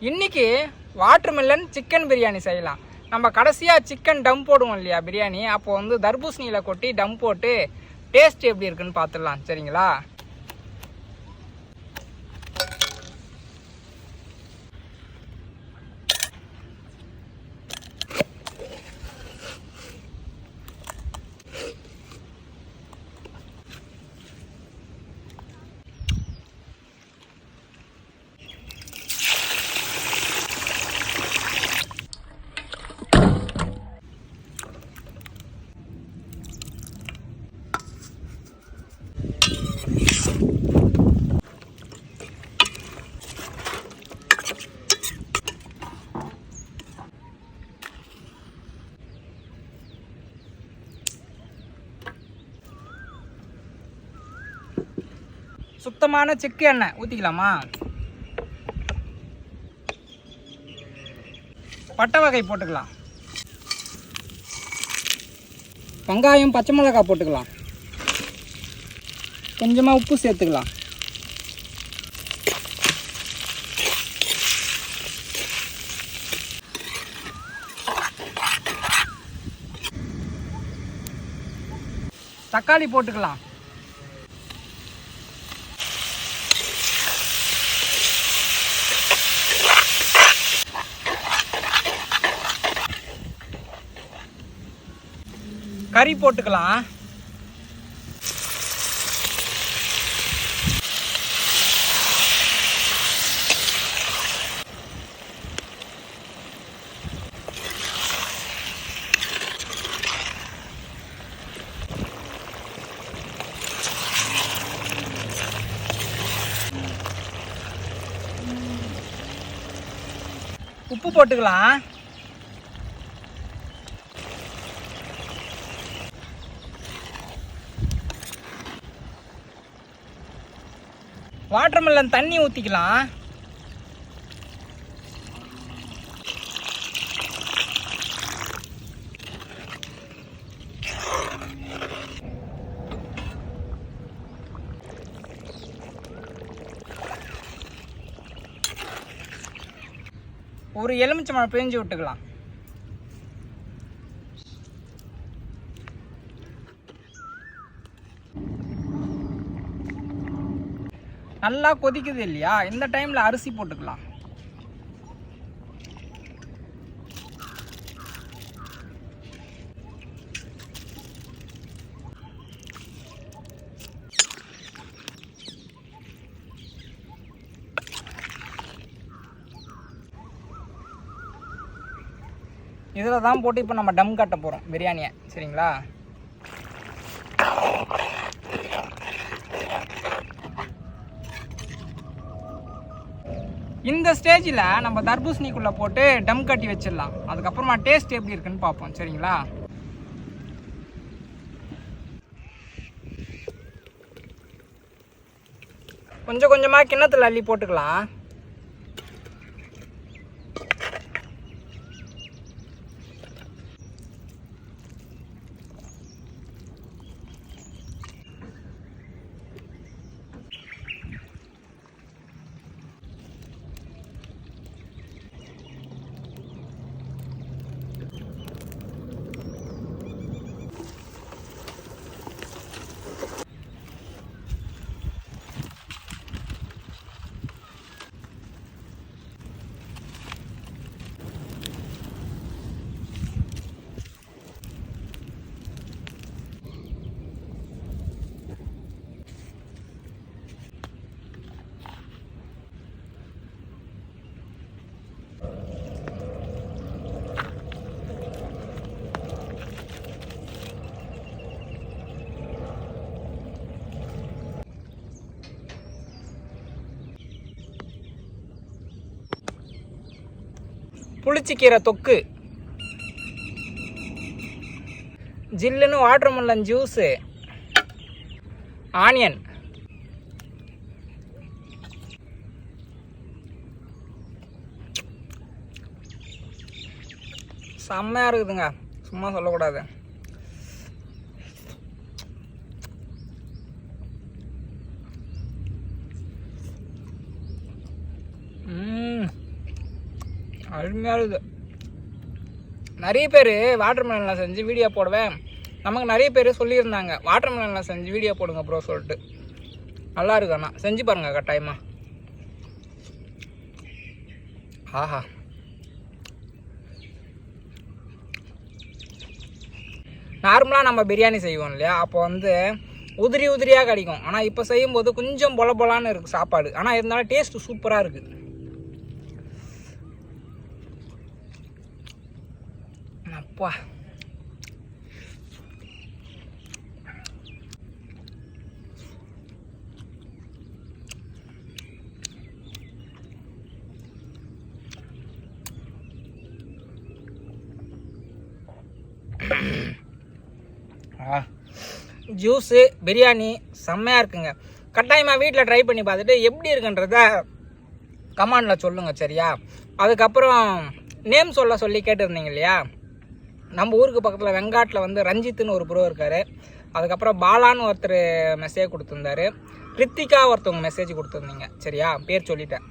இன்றைக்கி watermelon chicken biryani செய்யலாம். நம்ம கடைசியாக சிக்கன் டம் போடுவோம் இல்லையா பிரியாணி, அப்போது வந்து தர்பூசணியில் கொட்டி டம் போட்டு டேஸ்ட் எப்படி இருக்குன்னு பார்த்துடலாம். சரிங்களா? சுத்தமான செக்கு எண்ணெய் ஊற்றிக்கலாமா? பட்டை வகை போட்டுக்கலாம். வெங்காயம், பச்சை மிளகாய் போட்டுக்கலாம். கொஞ்சமாக உப்பு சேர்த்துக்கலாம். தக்காளி போட்டுக்கலாம். கறி போட்டுக்கலாம். உப்பு போட்டுக்கலாம். வாட்டர்மெலன் தண்ணி ஊற்றிக்கலாம். ஒரு எலுமிச்சம்பழம் பிழிஞ்சு விட்டுக்கலாம். நல்லா கொதிக்குது இல்லையா, இந்த டைமில் அரிசி போட்டுக்கலாம். இதில் தான் போட்டு இப்போ நம்ம டம் கட்ட போகிறோம் பிரியாணியை. சரிங்களா? இந்த ஸ்டேஜில் நம்ம தர்பூசணிக்குள்ளே போட்டு டம் கட்டி வச்சிடலாம். அதுக்கப்புறமா டேஸ்ட் எப்படி இருக்குன்னு பார்ப்போம். சரிங்களா? கொஞ்சம் கொஞ்சமாக கிண்ணத்தில் அள்ளி போட்டுக்கலாம். புளிச்சக்கீரை தொக்கு, ஜில்லுன்னு வாட்டர்மெலன் ஜூஸு, ஆனியன், செம்மையாக இருக்குதுங்க, சும்மா சொல்லக்கூடாது. அருமையாக இருக்குது. நிறைய பேர் வாட்டர்மெலனில் செஞ்சு வீடியோ போடுவேன். நமக்கு நிறைய பேர் சொல்லியிருந்தாங்க வாட்டர்மெலனில் செஞ்சு வீடியோ போடுங்க ப்ரோ சொல்லிட்டு. நல்லா இருக்கு. அண்ணா செஞ்சு பாருங்கள் கட்டாயமாக. ஆஹா, நார்மலாக நம்ம பிரியாணி செய்வோம் இல்லையா, அப்போ வந்து உதிரி உதிரியாக கிடைக்கும். ஆனால் இப்போ செய்யும்போது கொஞ்சம் பொல பொலான்னு இருக்குது சாப்பாடு. ஆனால் இருந்தாலும் டேஸ்ட்டு சூப்பராக இருக்குது. அப்பா, ஜூஸு பிரியாணி செம்மையாக இருக்குங்க. கட்டாயமாக வீட்டில் ட்ரை பண்ணி பார்த்துட்டு எப்படி இருக்குன்றத கமெண்டில் சொல்லுங்கள் சரியா. அதுக்கப்புறம் நேம் சொல்லி கேட்டிருந்தீங்க இல்லையா, நம்ம ஊருக்கு பக்கத்தில் வெங்காட்டில் வந்து ரஞ்சித்துன்னு ஒரு ப்ரோ இருக்கார். அதுக்கப்புறம் பாலான்னு ஒருத்தர் மெசேஜ் கொடுத்துருந்தாரு. ரித்திகா ஒருத்தவங்க மெசேஜ் கொடுத்துருந்தீங்க சரியா, பேர் சொல்லிட்டேன்.